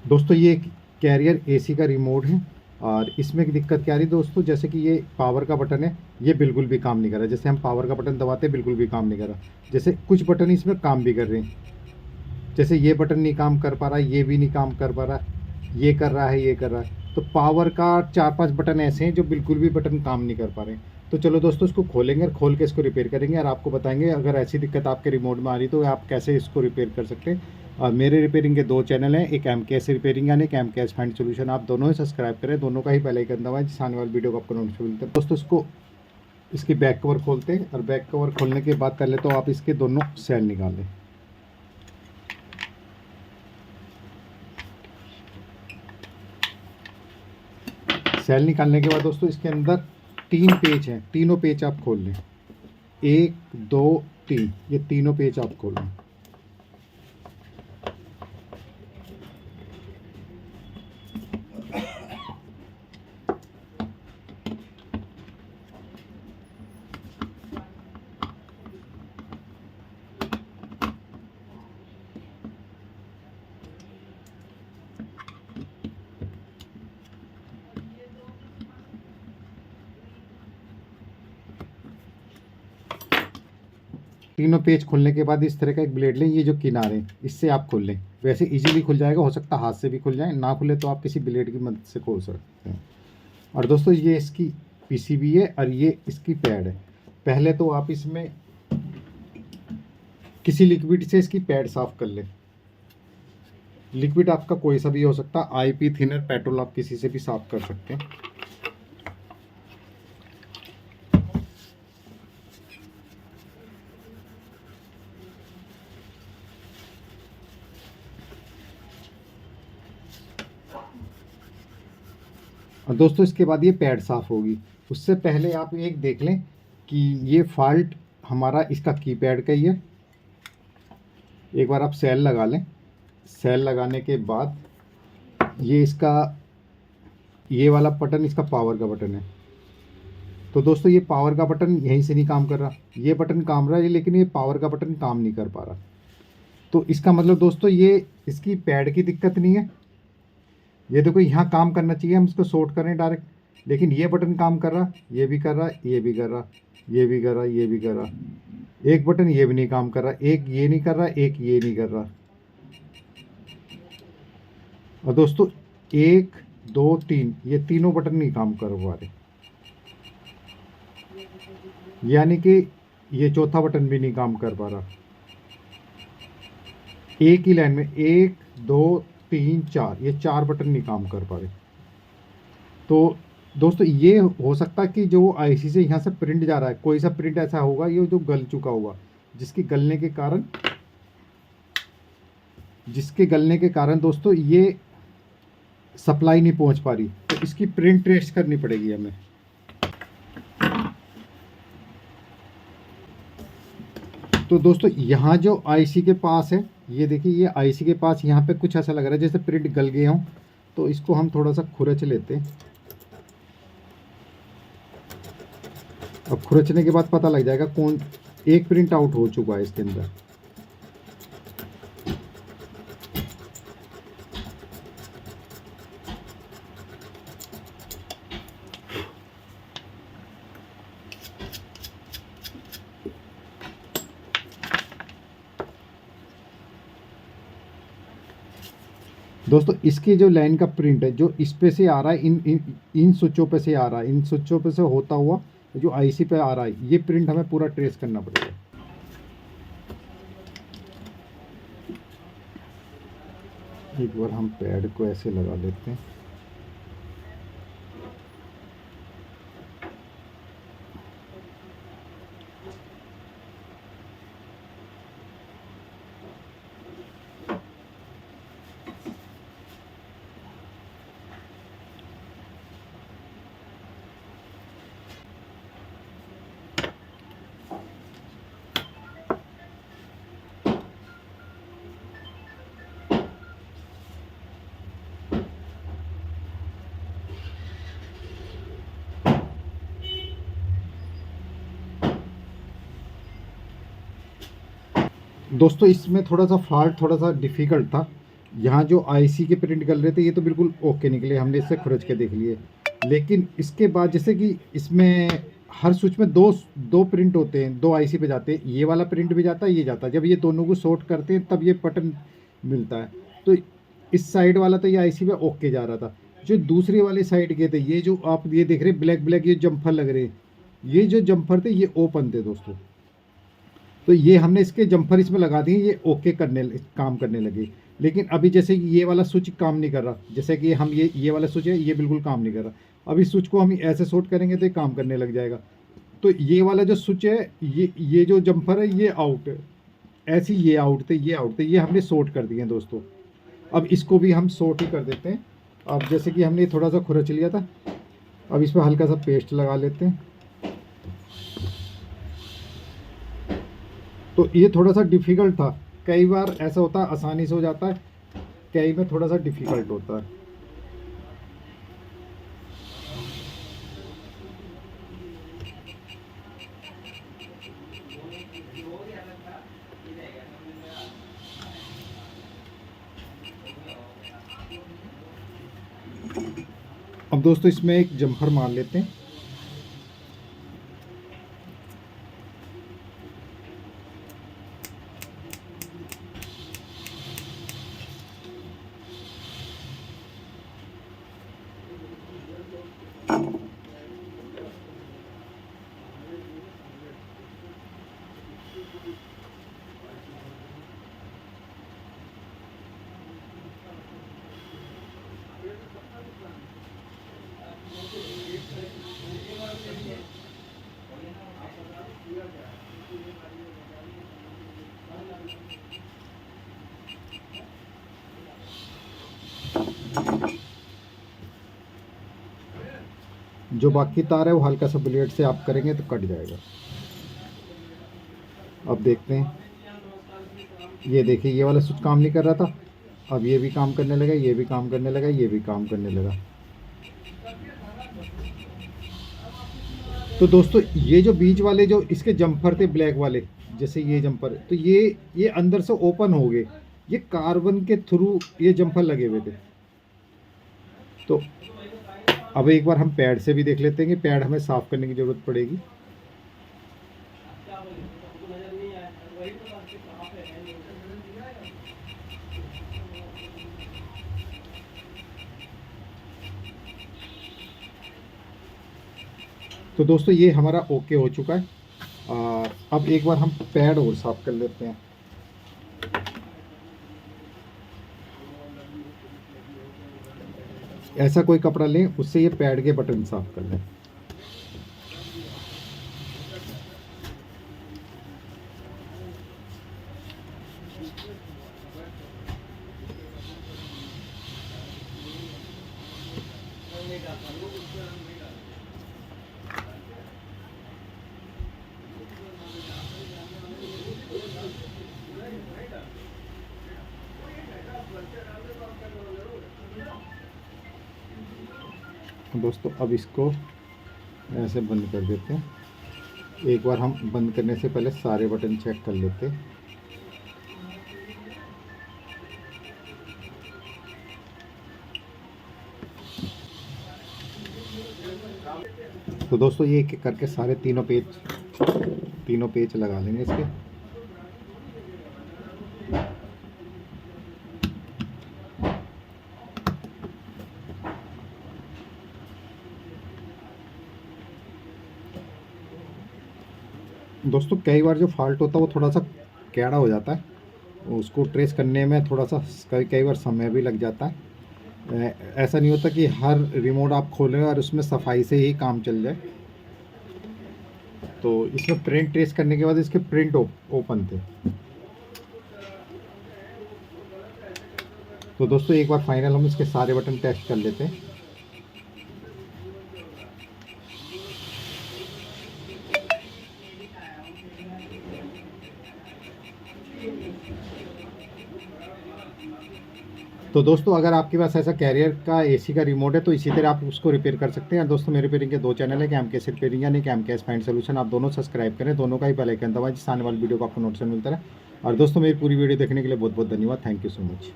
दोस्तों ये career AC का रिमोट है। और इसमें एक दिक्कत क्या आ रही है दोस्तों, जैसे कि ये पावर का बटन है, ये बिल्कुल भी काम नहीं कर रहा। जैसे हम पावर का बटन दबाते हैं बिल्कुल भी काम नहीं कर रहा। जैसे कुछ बटन इसमें काम भी कर रहे हैं, जैसे ये बटन नहीं काम कर पा रहा, ये भी नहीं काम कर पा रहा, ये कर रहा है, ये कर रहा है। तो पावर का 4-5 बटन ऐसे हैं जो बिल्कुल भी बटन काम नहीं कर पा रहे हैं। तो चलो दोस्तों इसको खोलेंगे और खोल के इसको रिपेयर करेंगे और आपको बताएंगे अगर ऐसी दिक्कत आपके रिमोट में आ रही तो आप कैसे इसको रिपेयर कर सकते हैं। और मेरे रिपेयरिंग के 2 चैनल हैं, एक एम के एस रिपेयरिंग यानी एक एम के एस फाइंड सोल्यूशन। आप दोनों ही सब्सक्राइब करें, दोनों का ही बेल आइकन दबाएं जिससे आने वाली वीडियो को आपको नोटिफिकेशन मिलता है। दोस्तों इसको इसकी बैक कवर खोलते हैं और बैक कवर खोलने के बाद पहले तो आप इसके दोनों सेल निकाल लें। सेल निकालने के बाद दोस्तों इसके अंदर 3 पेज हैं, तीनों पेज आप खोल लें। 1 2 3 ये तीनों पेज आप खोल लें। तीनों पेज खोलने के बाद इस तरह का एक ब्लेड लें, ये जो किनारे हैं इससे आप खोल लें। वैसे इजीली खुल जाएगा, हो सकता है हाथ से भी खुल जाए, ना खुले तो आप किसी ब्लेड की मदद से खोल सकते हैं। और दोस्तों ये इसकी पीसीबी है और ये इसकी पैड है। पहले तो आप इसमें किसी लिक्विड से इसकी पैड साफ कर लें। लिक्विड आपका कोई सा भी हो सकता है, आईपी थिनर, पेट्रोल, आप किसी से भी साफ कर सकते हैं। और दोस्तों इसके बाद ये पैड साफ़ होगी। उससे पहले आप एक देख लें कि ये फॉल्ट हमारा इसका कीपैड का ही है। एक बार आप सेल लगा लें। सेल लगाने के बाद ये इसका ये वाला बटन इसका पावर का बटन है। तो दोस्तों ये पावर का बटन यहीं से नहीं काम कर रहा, ये बटन काम रहा है लेकिन ये पावर का बटन काम नहीं कर पा रहा। तो इसका मतलब दोस्तों ये इसकी पैड की दिक्कत नहीं है। ये देखो यहाँ काम करना चाहिए, हम इसको शॉर्ट करें डायरेक्ट, लेकिन ये बटन काम कर रहा, ये भी कर रहा, ये भी कर रहा, ये भी कर रहा, ये भी कर रहा। एक बटन ये भी नहीं काम कर रहा, एक ये नहीं कर रहा, एक ये नहीं कर रहा। और दोस्तों 1 2 3 ये तीनों बटन नहीं काम कर पा रहे, यानी कि ये चौथा बटन भी नहीं काम कर पा रहा। एक ही लाइन में 1 2 3 4 ये 4 बटन नहीं काम कर पा रहे। तो दोस्तों ये हो सकता है कि जो आईसी से यहाँ से प्रिंट जा रहा है, कोई सा प्रिंट ऐसा होगा ये जो गल चुका होगा, जिसके गलने के कारण दोस्तों ये सप्लाई नहीं पहुँच पा रही। तो इसकी प्रिंट ट्रेस करनी पड़ेगी हमें। तो दोस्तों यहाँ जो आईसी के पास है, ये देखिए ये आईसी के पास यहाँ पे कुछ ऐसा लग रहा है जैसे प्रिंट गल गए हों। तो इसको हम थोड़ा सा खुरच लेते हैं। अब खुरचने के बाद पता लग जाएगा कौन एक प्रिंट आउट हो चुका है इसके अंदर। दोस्तों इसकी जो लाइन का प्रिंट है जो इस पे से आ रहा है, इन स्विचों पे से आ रहा है, इन स्विचों पे से होता हुआ जो आईसी पे आ रहा है, ये प्रिंट हमें पूरा ट्रेस करना पड़ेगा। एक बार हम पैड को ऐसे लगा लेते हैं। दोस्तों इसमें थोड़ा सा फॉल्ट थोड़ा सा डिफ़िकल्ट था, यहाँ जो आईसी के प्रिंट निकल रहे थे ये तो बिल्कुल ओके निकले, हमने इससे खुरच के देख लिए। लेकिन इसके बाद जैसे कि इसमें हर स्विच में दो दो प्रिंट होते हैं, दो आईसी पे जाते हैं, ये वाला प्रिंट भी जाता है, ये जाता है। जब ये दोनों को शॉर्ट करते हैं तब ये बटन मिलता है। तो इस साइड वाला तो ये आईसी पे ओके जा रहा था। जो दूसरी वाली साइड के थे, ये जो आप ये देख रहे हैं ब्लैक ब्लैक ये जम्फर लग रहे हैं, ये जो जम्फर थे ये ओपन थे दोस्तों। तो ये हमने इसके जम्फर इसमें लगा दिए, ये ओके काम करने लगे। लेकिन अभी जैसे कि ये वाला स्विच काम नहीं कर रहा, जैसे कि हम ये वाला स्विच है ये बिल्कुल काम नहीं कर रहा। अभी स्विच को हम ऐसे शॉर्ट करेंगे तो ये काम करने लग जाएगा। तो ये वाला जो स्विच है, ये जो जम्फर है ये आउट है, ऐसे ही ये आउट थे, ये हमने शॉर्ट कर दिए हैं दोस्तों। अब इसको भी हम शॉर्ट ही कर देते हैं। अब जैसे कि हमने थोड़ा सा खुरच लिया था, अब इस पर हल्का सा पेस्ट लगा लेते हैं। तो ये थोड़ा सा डिफ़िकल्ट था, कई बार ऐसा होता है आसानी से हो जाता है, कई में थोड़ा सा डिफ़िकल्ट होता है। अब दोस्तों इसमें एक जम्फर मार लेते हैं। जो बाकी तार है वो हल्का सा ब्लेड से आप करेंगे तो कट जाएगा। अब देखते हैं, ये देखिए ये वाला स्विच काम नहीं कर रहा था, अब ये भी काम करने लगा, ये भी काम करने लगा, ये भी काम करने लगा। तो दोस्तों ये जो बीच वाले जो इसके जम्फर थे ब्लैक वाले, जैसे ये जम्फर, तो ये अंदर से ओपन हो गए, ये कार्बन के थ्रू ये जम्फर लगे हुए थे। तो अब एक बार हम पैड से भी देख लेते हैं कि पैड हमें साफ़ करने की ज़रूरत पड़ेगी। तो दोस्तों ये हमारा ओके हो चुका है। अब एक बार हम पैड और साफ़ कर लेते हैं। ऐसा कोई कपड़ा लें, उससे ये पैड के बटन साफ़ कर लें। दोस्तों अब इसको ऐसे बंद कर देते हैं। एक बार हम बंद करने से पहले सारे बटन चेक कर लेते हैं। तो दोस्तों ये एक एक करके सारे तीनों पेच लगा लेंगे इसके। दोस्तों कई बार जो फॉल्ट होता है वो थोड़ा सा कैड़ा हो जाता है, उसको ट्रेस करने में थोड़ा सा कई बार समय भी लग जाता है। ऐसा नहीं होता कि हर रिमोट आप खोलें और उसमें सफाई से ही काम चल जाए। तो इसमें प्रिंट ट्रेस करने के बाद इसके प्रिंट ओपन थे। तो दोस्तों एक बार फाइनल हम इसके सारे बटन टेस्ट कर लेते हैं। तो दोस्तों अगर आपके पास ऐसा कैरियर का एसी का रिमोट है तो इसी तरह आप उसको रिपेयर कर सकते हैं। दोस्तों मेरे रिपेयरिंग के 2 चैनल है, कैम केस रिपेयरिंग यानी कैम केस फाइंड सोल्यूशन। आप दोनों सब्सक्राइब करें, दोनों का ही बेल आइकन दबाएं जिससे आने वाली वीडियो को आपको नोटिफिकेशन मिलता है। और दोस्तों मेरी पूरी वीडियो देखने के लिए बहुत बहुत धन्यवाद। Thank you so much.